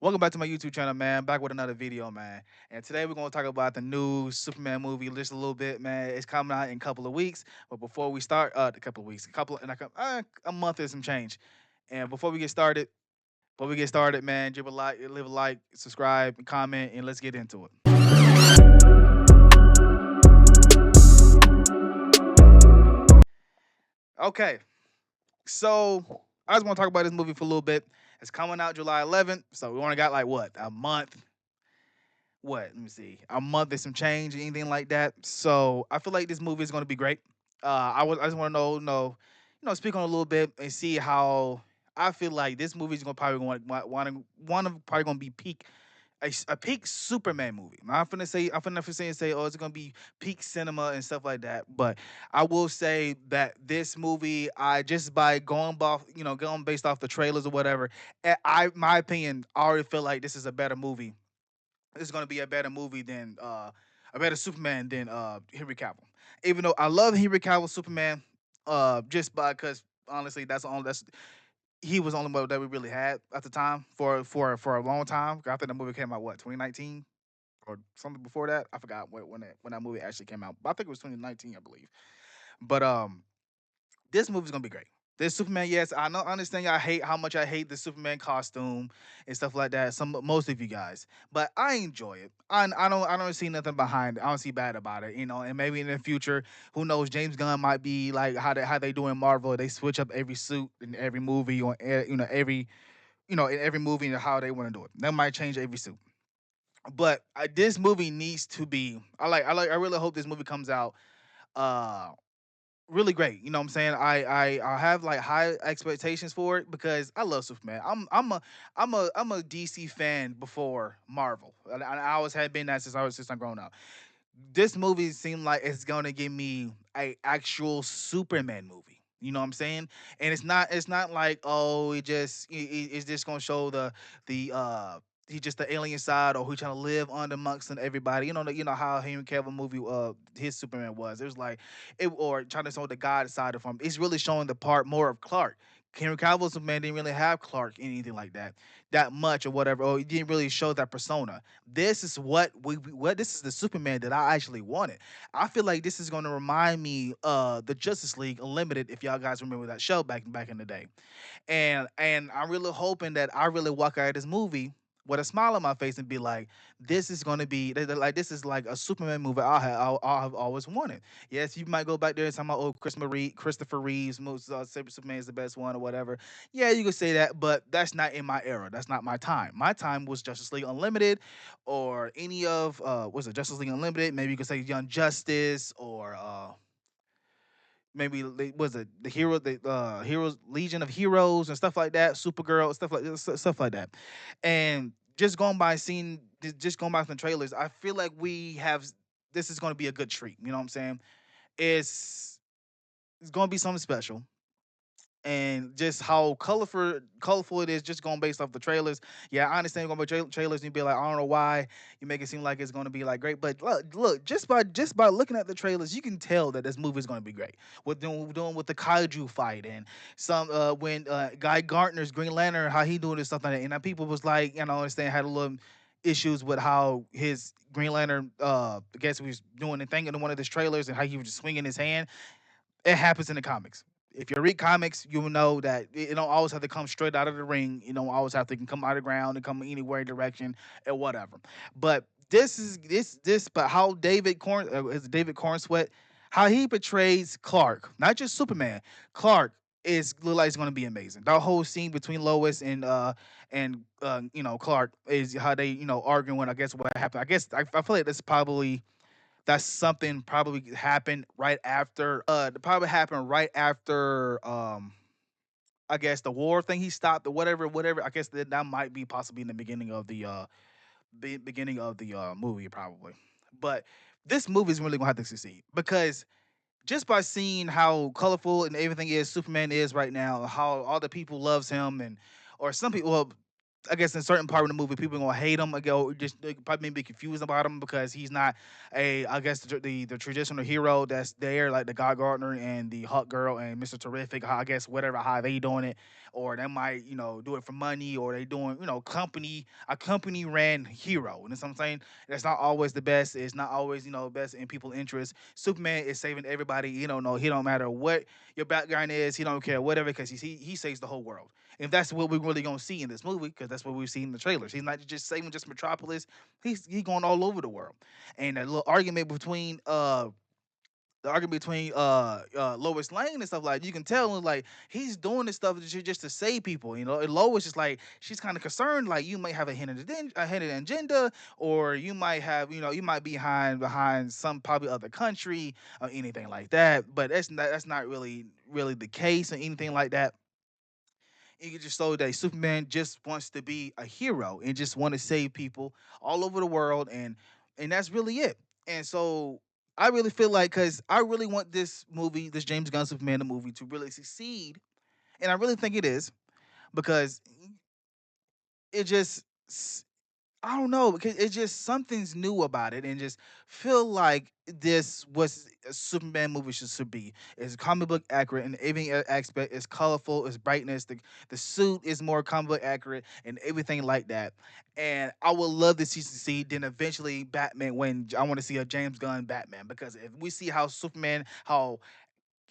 Welcome back to my YouTube channel, man. Back with another video, man. And today we're gonna talk about the new Superman movie just a little bit, man. It's coming out in a couple of weeks. But before we start, a couple of weeks, a couple and a month and some change. And before we get started, man, give a like, leave a like, subscribe, and comment, and let's get into it. Okay, so I just want to talk about this movie for a little bit. It's coming out July 11th, so we only got like what, a month, let me see, a month and some change, anything like that. So I feel like this movie is going to be great. I just want to speak on it a little bit and see how I feel like this movie is going to probably probably going to be a peak Superman movie. I'm finna say, oh, it's gonna be peak cinema and stuff like that. But I will say that this movie, I just by going based off the trailers or whatever, my opinion, I already feel like this is a better movie. It's gonna be a better movie than a better Superman than Henry Cavill. Even though I love Henry Cavill Superman, just because honestly that's he was the only one that we really had at the time for a long time. I think the movie came out what 2019 or something before that. I forgot when that movie actually came out. But I think it was 2019, I believe. But this movie's gonna be great. This Superman, yes, I know, understand. I hate how much I hate the Superman costume and stuff like that. Most of you guys, but I enjoy it. I don't see nothing behind it. I don't see bad about it, And maybe in the future, who knows? James Gunn might be like how they do in Marvel. They switch up every suit in every movie or in every movie and how they want to do it. That might change every suit. But this movie needs to be. I really hope this movie comes out. Uh, Really great. You know what I'm saying? I have like high expectations for it because I love Superman. I'm a DC fan before Marvel. I always had been that since I'm growing up. This movie seemed like it's gonna give me a actual Superman movie. You know what I'm saying? And it's not like, oh, it's just gonna show the he just the alien side, or he trying to live under amongst and everybody. You know how Henry Cavill movie his Superman was. It was like it, or trying to show the God side of him. It's really showing the part more of Clark. Henry Cavill's Superman didn't really have Clark anything like that much or whatever. Or he didn't really show that persona. This is what this is the Superman that I actually wanted. I feel like this is going to remind me the Justice League Unlimited, if y'all guys remember that show back in the day. And I'm really hoping that I really walk out of this movie with a smile on my face and be like, this is going to be like this is like a Superman movie I have always wanted. Yes, you might go back there and say, "Oh, Christopher Reeves, most Superman is the best one," or whatever. Yeah, you could say that, but that's not in my era. That's not my time. My time was Justice League Unlimited, or any of was it Justice League Unlimited? Maybe you could say Young Justice, or maybe was it the Heroes Legion of Heroes and stuff like that, Supergirl, stuff like that. And just going by from the trailers, I feel like we have this is going to be a good treat. You know what I'm saying? It's it's going to be something special, and just how colorful it is, just going based off the trailers. Yeah, I understand you're going to be trailers and you be like, I don't know why you make it seem like it's going to be like great, but look, just by looking at the trailers, you can tell that this movie is going to be great. With doing with the kaiju fight, and some when Guy Gardner's Green Lantern, how he doing this stuff like that, and people was like, understand, had a little issues with how his Green Lantern, I guess he was doing the thing in one of his trailers, and how he was just swinging his hand. It happens in the comics. If you read comics, you will know that it don't always have to come straight out of the ring. You don't always have to come out of the ground and come anywhere direction or whatever. But but how David Cornsweet, how he portrays Clark, not just Superman. Clark is look like it's going to be amazing. That whole scene between Lois and Clark is how they arguing. I guess what happened. I feel like that's something probably happened right after probably happened right after I guess the war thing he stopped or whatever. I guess that might be possibly in the beginning of the movie probably. But this movie is really gonna have to succeed because just by seeing how colorful and everything is Superman is right now, how all the people loves him, and or some people, well, I guess in certain part of the movie, people are gonna hate him. Go just they probably be confused about him because he's not I guess the traditional hero that's there, like the God Gardner and the Hawk Girl and Mr. Terrific. I guess whatever how they doing it, or they might do it for money, or they doing a company ran hero. And that's what I'm saying. That's not always the best. It's not always best in people's interest. Superman is saving everybody. No, he don't matter what your background is. He don't care whatever because he saves the whole world. If that's what we're really gonna see in this movie, because that's what we've seen in the trailers. He's not just saving just Metropolis. He's going all over the world. And that little argument between Lois Lane and stuff like you can tell like he's doing this stuff just to save people. And Lois is like she's kind of concerned like you might have a hidden agenda, or you might have you might be behind some probably other country or anything like that. But that's not really the case or anything like that. You can just show that Superman just wants to be a hero and just want to save people all over the world, and that's really it. And so I really feel like because I really want this movie, this James Gunn Superman the movie, to really succeed, and I really think it is because it just I don't know because it's just something's new about it, and just feel like this was a Superman movie should be. It's comic book accurate in every aspect. It's colorful. It's brightness. The suit is more comic book accurate and everything like that. And I would love to see then eventually Batman when I want to see a James Gunn Batman because if we see how Superman how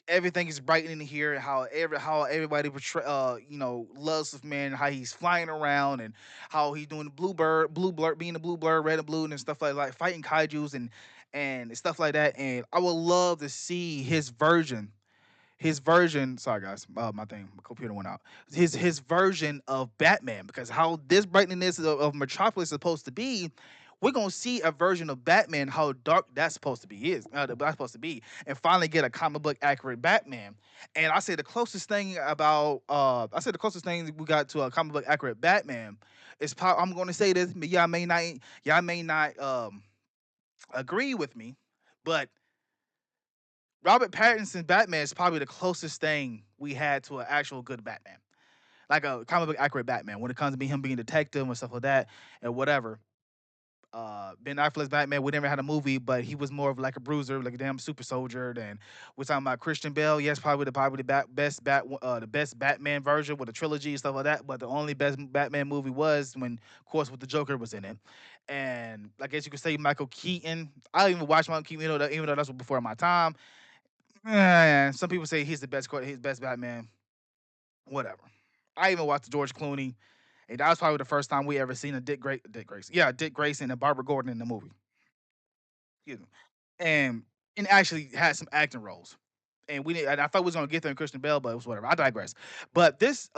everything is brightening here. How everybody portray, loves this man. How he's flying around and how he's doing the blue blur, being the blue blur, red and blue and stuff like fighting kaiju's and stuff like that. And I would love to see his version. Sorry, guys, my computer went out. His version of Batman, because how this brightness of Metropolis is supposed to be, we're gonna see a version of Batman how dark that's supposed to be that's supposed to be, and finally get a comic book accurate Batman. And I say the closest thing we got to a comic book accurate Batman is I'm gonna say this, but y'all may not agree with me, but Robert Pattinson's Batman is probably the closest thing we had to an actual good Batman, like a comic book accurate Batman. When it comes to him being a detective and stuff like that, and whatever. Ben Affleck's Batman, we never had a movie, but he was more of like a bruiser, like a damn super soldier. And we're talking about Christian Bale. Yes, the best Batman version with a trilogy and stuff like that. But the only best Batman movie was when, of course, with the Joker was in it. And I guess you could say Michael Keaton. I didn't even watch Michael Keaton, even though that's before my time. Some people say he's best Batman. Whatever. I even watched George Clooney, and that was probably the first time we ever seen a Dick Grayson. Yeah, Dick Grayson and Barbara Gordon in the movie. Excuse me. And actually had some acting roles. And I thought we was gonna get there in Christian Bale, but it was whatever. I digress. But this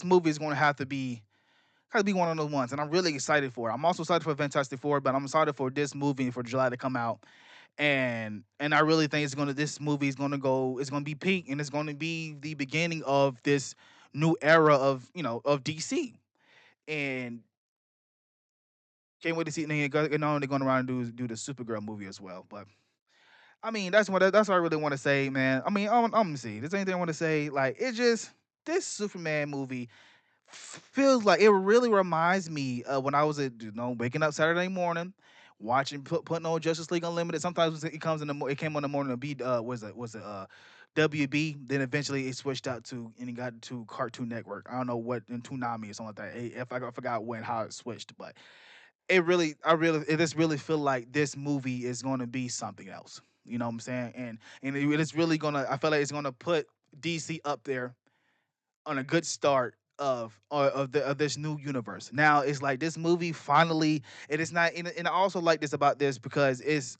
movie is gonna have to be one of those ones, and I'm really excited for it. I'm also excited for Fantastic Four, but I'm excited for this movie for July to come out. And I really think this movie is gonna be peak, and it's gonna be the beginning of this new era of DC. And can't wait to see. And they're going around and do the Supergirl movie as well. But I mean, that's what I really want to say, man. I mean, I'm gonna see. There's anything I want to say. Like it just this Superman movie feels like it really reminds me of when I was waking up Saturday morning, putting on Justice League Unlimited. Sometimes it comes it came on the morning to be was it WB. Then eventually it switched out to and it got to Cartoon Network. I don't know what in Toonami or something like that. If I forgot when how it switched, but it just really feel like this movie is going to be something else. You know what I'm saying? And it's really gonna. I feel like it's gonna put DC up there on a good start of this new universe. Now it's like this movie finally it is not and I also like this about this because it's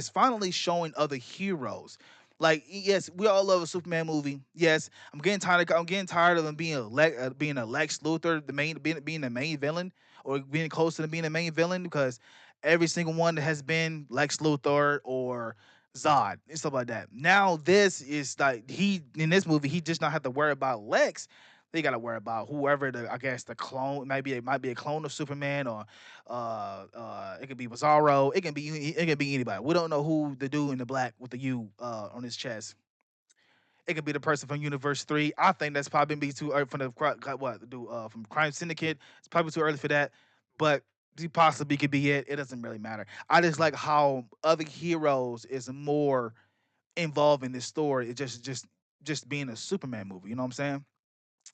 finally showing other heroes. Like yes, we all love a Superman movie. Yes, I'm getting tired of him being a Lex Luthor, being the main villain or being close to being the main villain because every single one has been Lex Luthor or Zod and stuff like that. Now this is like he in this movie he just not have to worry about Lex. They got to worry about whoever I guess the clone it might be a clone of Superman or it could be Bizarro. It can be anybody. We don't know who the dude in the black with the U on his chest. It could be the person from Universe 3. I think that's probably be too early from the what do from Crime Syndicate. It's probably too early for that, but he possibly could be it. It doesn't really matter. I just like how other heroes is more involved in this story. It's just being a Superman movie. You know what I'm saying?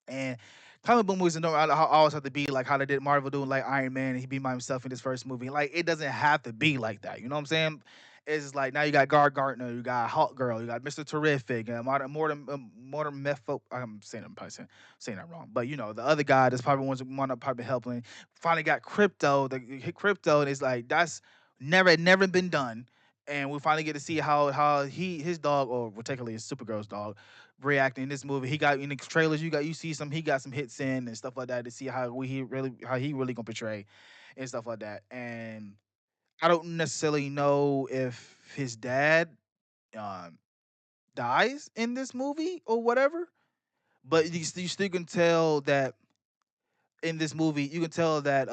And comic book movies don't always have to be like how they did Marvel doing like Iron Man and he be by himself in his first movie. Like it doesn't have to be like that. You know what I'm saying? It's just like now you got Guard Gardner, you got Hawk Girl, you got Mr. Terrific, Morton Mepho. I'm probably saying that wrong, but you know the other guy that's probably one of probably helping. Finally got Crypto, the hit Crypto, and it's like that's never been done. And we finally get to see how his dog, or particularly his Supergirl's dog, reacting in this movie. He got in the trailers. You see some. He got some hits in and stuff like that to see how he really gonna portray and stuff like that. And I don't necessarily know if his dad um, dies in this movie or whatever, but you still can tell that in this movie you can tell that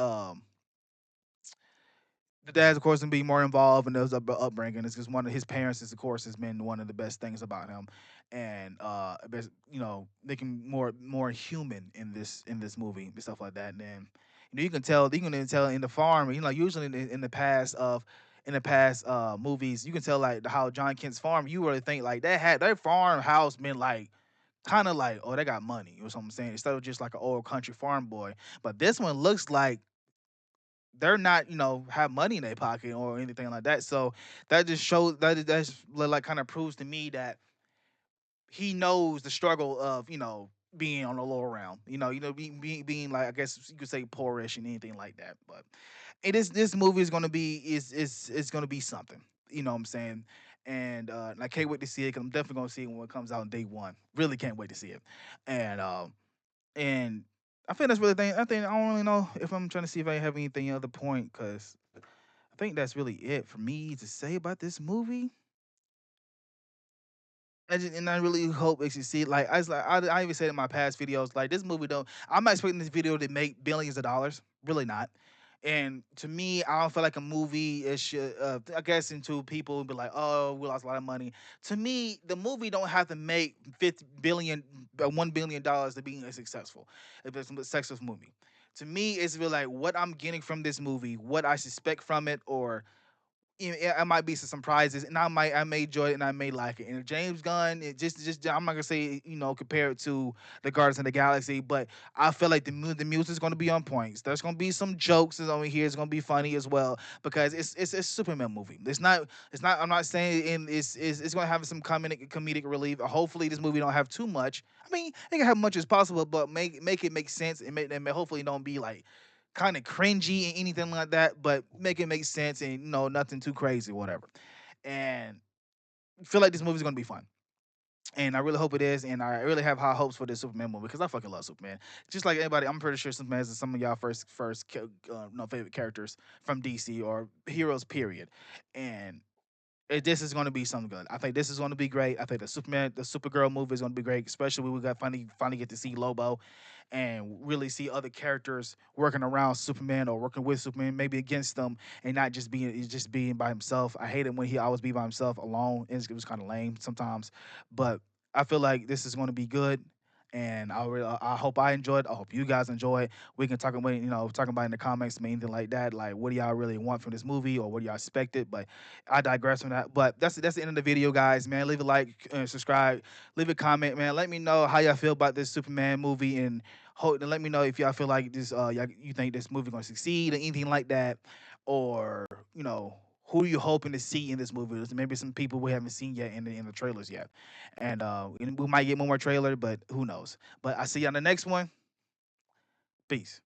the dad's of course gonna be more involved in those upbringing. It's just one of his parents is of course has been one of the best things about him, and you know making more human in this movie and stuff like that. And then you can even tell in the farm. You know, usually in the past of in the past movies, you can tell like how John Kent's farm. You really think like that had their farmhouse been like kind of like oh they got money or something I'm saying instead of just like an old country farm boy. But this one looks like they're not, you know, have money in their pocket or anything like that. So that just shows that's like kind of proves to me that he knows the struggle of, you know, being on the lower round. Being like I guess you could say poorish and anything like that. But it is this movie is gonna be is gonna be something. You know what I'm saying? And I can't wait to see it because I'm definitely gonna see it when it comes out on day one. Really can't wait to see it. And I think that's really thing. I don't really know if I'm trying to see if I have anything other point because I think that's really it for me to say about this movie. And I really hope it succeed. Like I even said in my past videos, like this movie don't. I'm not expecting this video to make billions of dollars. Really not. And to me, I don't feel like a movie is should. I guess into people would be like, oh, we lost a lot of money. To me, the movie don't have to make 50 billion, $1 billion to be successful. If it's a successful movie, to me, it's really like what I'm getting from this movie, what I suspect from it, or it might be some surprises, and I may enjoy it, and I may like it. And if James Gunn, it just I'm not gonna say compare it to the Guardians of the Galaxy, but I feel like the music is gonna be on points. There's gonna be some jokes over here. It's gonna be funny as well because it's a Superman movie. It's not. I'm not saying it's gonna have some comedic relief. Hopefully, this movie don't have too much. I mean, it can have much as possible, but make it make sense and hopefully don't be like kind of cringy and anything like that, but make it make sense and nothing too crazy or whatever. And I feel like this movie's gonna be fun. And I really hope it is, and I really have high hopes for this Superman movie because I fucking love Superman. Just like anybody, I'm pretty sure Superman is some of y'all favorite characters from DC or heroes. Period. And this is going to be something good. I think this is going to be great. I think the Supergirl movie is going to be great, especially when we got finally get to see Lobo, and really see other characters working around Superman or working with Superman, maybe against them, and not just being by himself. I hate it when he always be by himself alone. It was kind of lame sometimes, but I feel like this is going to be good. And I hope I enjoy it. I hope you guys enjoy it. We can talk about talking about in the comments, anything like that. Like, what do y'all really want from this movie, or what do y'all expect it? But I digress from that. But that's the end of the video, guys. Man, leave a like, subscribe, leave a comment, man. Let me know how y'all feel about this Superman movie, and let me know if y'all feel like this. You think this movie gonna succeed or anything like that, or who you hoping to see in this movie? There's maybe some people we haven't seen yet in the trailers yet, and we might get one more trailer, but who knows? But I see you on the next one. Peace.